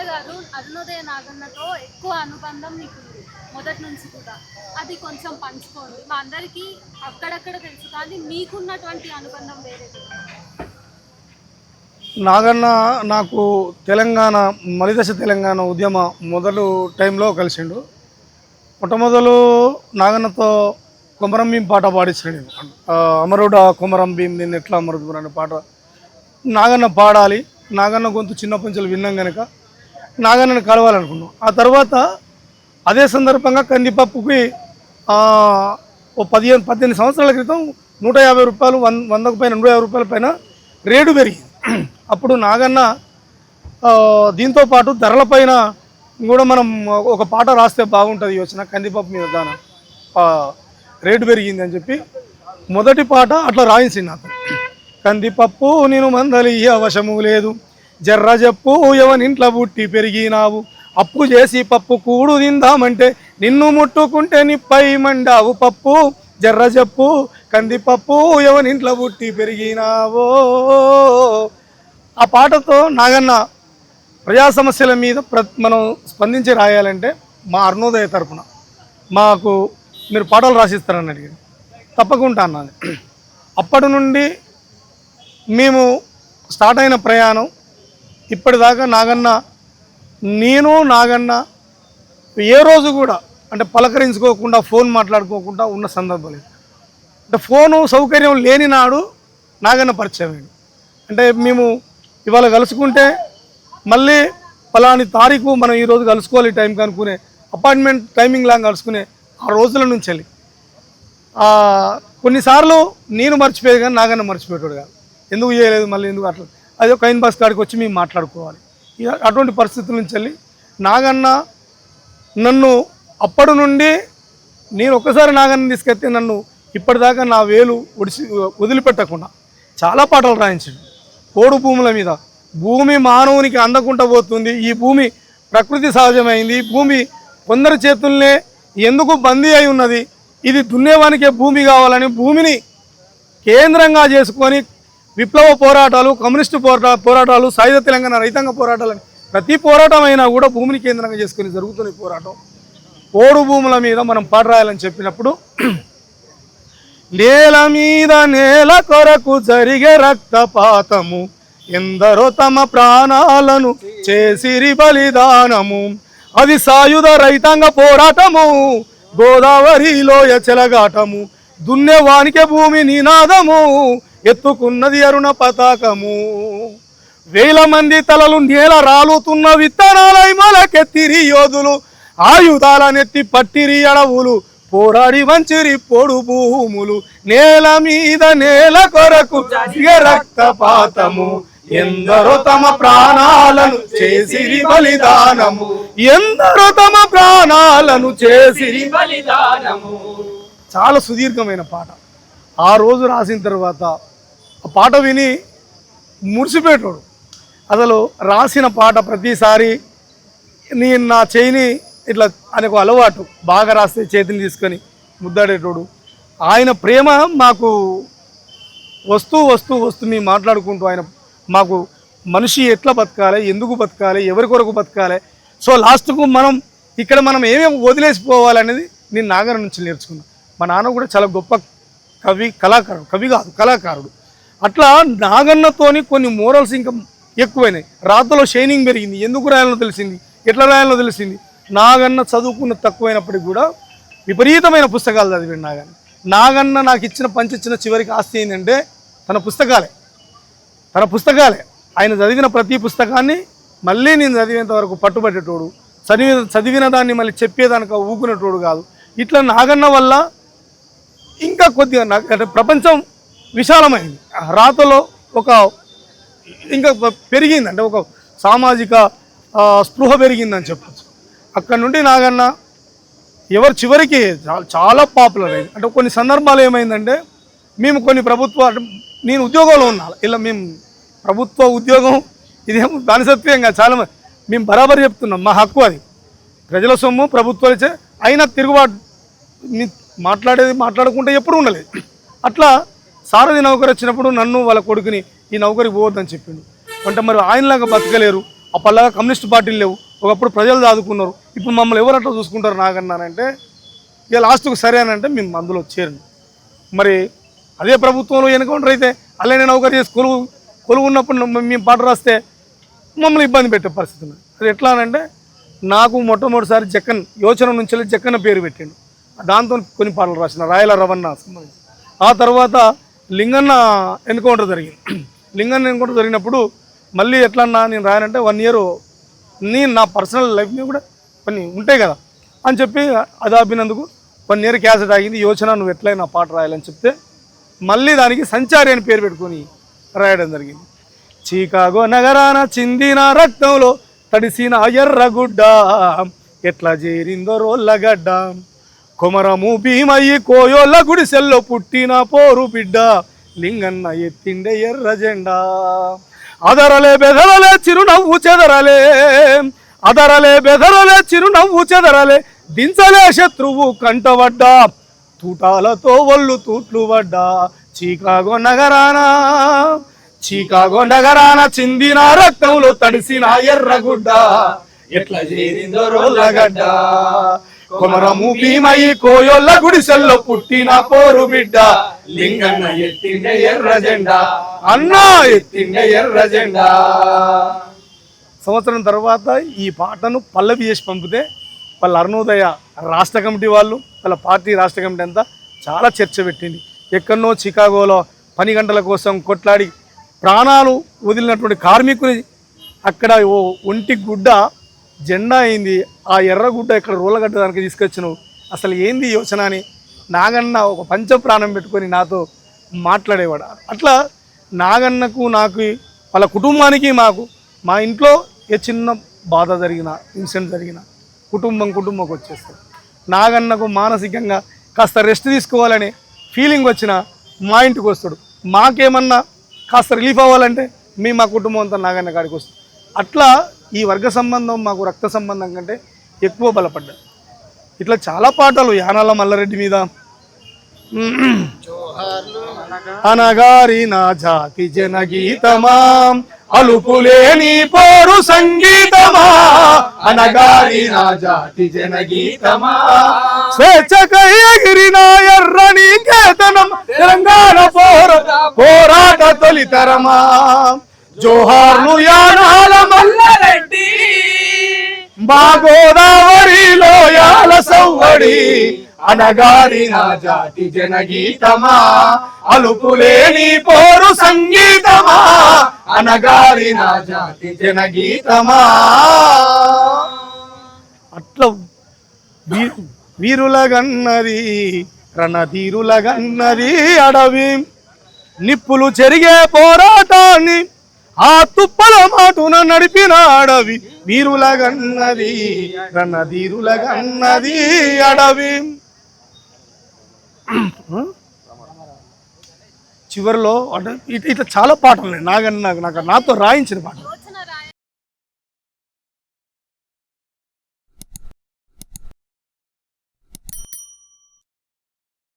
నాగన్న గారు అరుణోదయ నాగన్నతో ఎక్కువ అనుబంధం మీకు ఉంది మొదటి నుంచి కూడా. అది కొంచెం పంచుకోండి. మా అందరికీ అక్కడక్కడ తెలుసు కానీ మీకున్నటువంటి అనుబంధం వేరేది. నాగన్న నాకు తెలంగాణ మలిదశ తెలంగాణ ఉద్యమ మొదలు టైంలో కలిసిండు. మొట్టమొదలు నాగన్నతో కొమరం భీం పాట పాడించాడు నేను. అమరుడ కొమరం భీం నేను ఎట్లా అమరుడు అనే పాట నాగన్న పాడాలి. నాగన్న గొంతు చిన్న పంచులు విన్నాం కనుక నాగన్నని కలవాలనుకున్నాం. ఆ తర్వాత అదే సందర్భంగా కందిపప్పుకి ఓ 18 సంవత్సరాల క్రితం 150 రూపాయలు 100కు పైన 150 రూపాయల పైన రేటు పెరిగింది. అప్పుడు నాగన్న దీంతో పాటు ధరలపైన కూడా మనం ఒక పాట రాస్తే బాగుంటుంది యోచన, కందిపప్పు మీద దాని రేటు పెరిగింది అని చెప్పి మొదటి పాట అట్లా రాయించింది నాకు. కందిపప్పు నేను మందలి అవశము లేదు, జర్ర చెప్పు ఎవనింట్లో పుట్టి పెరిగినావు, అప్పు చేసి పప్పు కూడు తిందామంటే నిన్ను ముట్టుకుంటే నిప్పై మండావు, పప్పు జర్ర చెప్పు కందిపప్పు ఎవనింట్లో పుట్టి పెరిగినావో. ఆ పాటతో నాగన్న ప్రజా సమస్యల మీద మనం స్పందించి రాయాలంటే మా అరుణోదయ తరపున మాకు మీరు పాటలు రాసిస్తారని అడిగారు. తప్పకుండా అన్నది. అప్పటి నుండి మేము స్టార్ట్ అయిన ప్రయాణం ఇప్పటిదాకా నాగన్న ఏ రోజు కూడా అంటే పలకరించుకోకుండా ఫోన్ మాట్లాడుకోకుండా ఉన్న సందర్భం లేదు. అంటే ఫోను సౌకర్యం లేని నాడు నాగన్న పరిచయం అయింది. అంటే మేము ఇవాళ కలుసుకుంటే మళ్ళీ ఫలాని తారీఖు మనం ఈరోజు కలుసుకోవాలి టైంకి అనుకునే అపాయింట్మెంట్ టైమింగ్ లాగా కలుసుకునే ఆ రోజుల నుంచి వెళ్ళి కొన్నిసార్లు నేను మర్చిపోయేది కానీ నాగన్న మర్చిపోయేటోడు కాదు. ఎందుకు చేయలేదు మళ్ళీ ఎందుకు అట్లా అదే కైన్ బస్ కాడికి వచ్చి మేము మాట్లాడుకోవాలి. అటువంటి పరిస్థితుల నుంచి వెళ్ళి నాగన్న నన్ను అప్పటి నుండి నేను ఒక్కసారి నాగన్న తీసుకెళ్తే నన్ను ఇప్పటిదాకా నా వేలు వదిలిపెట్టకుండా చాలా పాటలు రాయించాడు. పోడు భూముల మీద భూమి మానవునికి అందకుండా పోతుంది, ఈ భూమి ప్రకృతి సహజమైంది, భూమి కొందరి చేతుల్నే ఎందుకు బందీ అయి ఉన్నది, ఇది దున్నేవానికే భూమి కావాలని భూమిని కేంద్రంగా చేసుకొని విప్లవ పోరాటాలు, కమ్యూనిస్టు పోరాటాలు, సాయుధ తెలంగాణ రైతాంగ పోరాటాలని ప్రతి పోరాటం అయినా కూడా భూమిని కేంద్రంగా చేసుకొని జరుగుతున్న పోరాటం. పోడు భూముల మీద మనం పాట రాయాలని చెప్పినప్పుడు నేల మీద నేల కొరకు జరిగే రక్తపాతము, ఎందరో తమ ప్రాణాలను చేసిరి బలిదానము, అది సాయుధ రైతాంగ పోరాటము, గోదావరిలో చెలగాటము, దున్నేవానికే భూమి నినాదము, ఎత్తుకున్నది అరుణ పతాకము, వేల మంది తలలు నేల రాలుతున్న విత్తనాలై మొలకెత్తిరి యోధులు, ఆయుధాలనెత్తి పట్టిరి అడవులు, పోరాడి వంచిరి పొడు భూములు, నేల మీద నేల కొరకు రక్తపాతము, ఎందరో తమ ప్రాణాలను చేసిరి బలిదానము, ఎందరో తమ ప్రాణాలను చేసిరి బలిదానము. చాలా సుదీర్ఘమైన పాట. ఆ రోజు రాసిన తర్వాత ఆ పాట విని మురిసిపోయేటోడు. అసలు రాసిన పాట ప్రతిసారి నేను నా చేయిని ఇట్లా ఆయనకు అలవాటు, బాగా రాస్తే చేతిని తీసుకొని ముద్దాడేటోడు. ఆయన ప్రేమ మాకు వస్తూ వస్తూ వస్తూ మేము మాట్లాడుకుంటూ ఆయన మాకు మనిషి ఎట్లా బతకాలి, ఎందుకు బతకాలి, ఎవరి కొరకు బతకాలి, సో లాస్ట్కు మనం ఏమేమి వదిలేసిపోవాలనేది నేను నాగన్న నుంచి నేర్చుకున్నాను. మా నాన్న కూడా చాలా గొప్ప కళాకారుడు. అట్లా నాగన్నతోని కొన్ని మోరల్స్ ఇంకా ఎక్కువైనాయి. రాతలో షైనింగ్ పెరిగింది. ఎందుకు రాయాలనో తెలిసింది, ఎట్లా రాయాలనో తెలిసింది. నాగన్న చదువుకున్న తక్కువైనప్పటికీ కూడా విపరీతమైన పుస్తకాలు చదివాడు నాగన్న నాకు పంచిచ్చిన చివరికి ఆస్తి ఏంటంటే తన పుస్తకాలే. ఆయన చదివిన ప్రతి పుస్తకాన్ని మళ్ళీ నేను చదివేంత వరకు పట్టుబట్టేటోడు, చదివిన దాన్ని మళ్ళీ చెప్పేదానికి ఊకునేటోడు కాదు. ఇట్లా నాగన్న వల్ల ఇంకా కొద్దిగా అంటే ప్రపంచం విశాలమైంది. రాతలో ఇంకా పెరిగింది, అంటే ఒక సామాజిక స్పృహ పెరిగిందని చెప్పచ్చు. అక్కడ నుండి నాగన్న చివరికి చాలా పాపులర్ అయింది. అంటే కొన్ని సందర్భాలు ఏమైందంటే మేము కొన్ని నేను ఉద్యోగంలో ఉన్నాను, ఇలా మేము ప్రభుత్వ ఉద్యోగం ఇదేమో దానిసత్వంగా చాలా మేము బరాబర్ చెప్తున్నాం, మా హక్కు అది, ప్రజల సొమ్ము ప్రభుత్వాలు అయినా తిరుగుబాటు మాట్లాడుకుంటే ఎప్పుడు ఉండలేదు. అట్లా సారథి నౌకరు వచ్చినప్పుడు నన్ను వాళ్ళ కొడుకుని ఈ నౌకరికి పోవద్దని చెప్పిండు. అంటే మరి ఆయనలాగా బతకలేరు, అప్పటిలాగా కమ్యూనిస్ట్ పార్టీలు లేవు, ఒకప్పుడు ప్రజలు చదువుకున్నారు, ఇప్పుడు మమ్మల్ని ఎవరు అట్లా చూసుకుంటారు నాగన్నానంటే ఇక లాస్ట్కు సరే అని అంటే మేము అందులో చేరండి. మరి అదే ప్రభుత్వంలో ఎన్కౌంటర్ అయితే అలానే నౌకరీ చేసి కొలువు ఉన్నప్పుడు మేము పాట రాస్తే మమ్మల్ని ఇబ్బంది పెట్టే పరిస్థితి ఉంది. అది ఎట్లా అనంటే నాకు మొట్టమొదటిసారి జక్కన్ యోచన నుంచి వెళ్ళి జక్కన్న పేరు పెట్టిండు, దాంతో కొన్ని పాటలు రాసిన రాయల రవణ సంబంధించి. ఆ తర్వాత లింగన్న ఎన్కౌంటర్ జరిగింది. లింగన్న ఎన్కౌంటర్ జరిగినప్పుడు మళ్ళీ ఎట్లన్నా నేను రాయనంటే 1 year నేను నా పర్సనల్ లైఫ్ మీద కూడా కొన్ని ఉంటాయి కదా అని చెప్పి అది ఆపినందుకు 1 year క్యాసెట్ ఆగింది. యోచన నువ్వు ఎట్లయినా పాట రాయాలని చెప్తే మళ్ళీ దానికి సంచారి అని పేరు పెట్టుకొని రాయడం జరిగింది. చికాగో నగరాన చిందిన రక్తంలో తడిసిన ఎర్రగుడ్డ ఎట్లా చేరిందో రోళ్ళగడ్డ, కొమరము భీమయ్యి కోయోళ్ళ గుడిసెల్లో పుట్టిన పోరు బిడ్డ, లింగన్న ఎత్తిండే ఎర్ర జెండా. అదరలే బెదరలే చిరునవ్వు చెదరలే, అదరలే బెదరలే చిరునవ్వు చెదరలే, దించలే శత్రువు కంటబడ్డా, తూటాలతో ఒళ్ళు తూట్లు పడ్డా. చికాగో నగరాన చిందిన రక్తంలో తడిసిన ఎర్రగుడ్డ ఎట్లా చేరిందో రోళ్ళగడ్డ, కొమరము భీమయ్యి కోయోళ్ళ గుడిసెల్లో పుట్టిన పోరు బిడ్డ, లింగన్న ఎత్తిండే ఎర్ర జెండా, అన్నా ఎత్తిండే ఎర్ర జెండా. సంవత్సరం తర్వాత ఈ పాటను పల్లవి చేసి పంపితే వాళ్ళ అరుణోదయ రాష్ట్ర కమిటీ వాళ్ళు, వాళ్ళ పార్టీ రాష్ట్ర కమిటీ అంతా చాలా చర్చ పెట్టింది. ఎక్కడనో చికాగోలో పని గంటల కోసం కొట్లాడి ప్రాణాలు వదిలినటువంటి కార్మికుని అక్కడ ఓ ఒంటి గుడ్డ జెండా అయింది. ఆ ఎర్రగుడ్డ ఇక్కడ రోలగడ్డ దానికి తీసుకొచ్చినావు, అసలు ఏంది యోచన అని నాగన్న ఒక పంచ ప్రాణం పెట్టుకొని నాతో మాట్లాడేవాడు. అట్లా నాగన్నకు నాకు వాళ్ళ కుటుంబానికి మాకు మా ఇంట్లో ఏ చిన్న బాధ జరిగినా ఇన్సిడెంట్ జరిగినా కుటుంబంకి వచ్చేస్తారు. నాగన్నకు మానసికంగా కాస్త రెస్ట్ తీసుకోవాలనే ఫీలింగ్ వచ్చినా మా ఇంటికి వస్తాడు. మాకేమన్నా కాస్త రిలీఫ్ అవ్వాలంటే మా కుటుంబం అంతా నాగన్న కాడికి వస్తుంది. అట్లా ఈ వర్గ సంబంధం మాకు రక్త సంబంధం కంటే ఎక్కువ బలపడ్డది. ఇట్లా చాలా పాటలు యానాల మల్లారెడ్డి మీద, అనగారి నా జాతి జనగీతమా అలుపులేని పోరు సంగీతమా, అనగారి నా జాతి జనగీతమా, స్వేచ్ఛకై ఎగిరిన ఎర్రని కేతనం తెలంగాణ పోరాట తొలితరమా, జోహార్లు యానాల మల్లారెడ్డి మా గోదావరి లోయాల సవ్వడి, అనగారి నా జాతి జనగీతమా అలుపులేని పోరు సంగీతమా, అనగారి నా జాతి జనగీతమా. అట్లా వీరులగన్నది రణధీరులగన్నది అడవి, నిప్పులు చెరిగే పోరాటాన్ని ఆ తుప్పల మాటున నడిపిన అడవి, వీరులగన్నది రణధీరులగన్నది అడవి. చివరిలో అంటే ఇట్లా చాలా పాటలు నాగన్న నాతో రాయించిన పాటలు.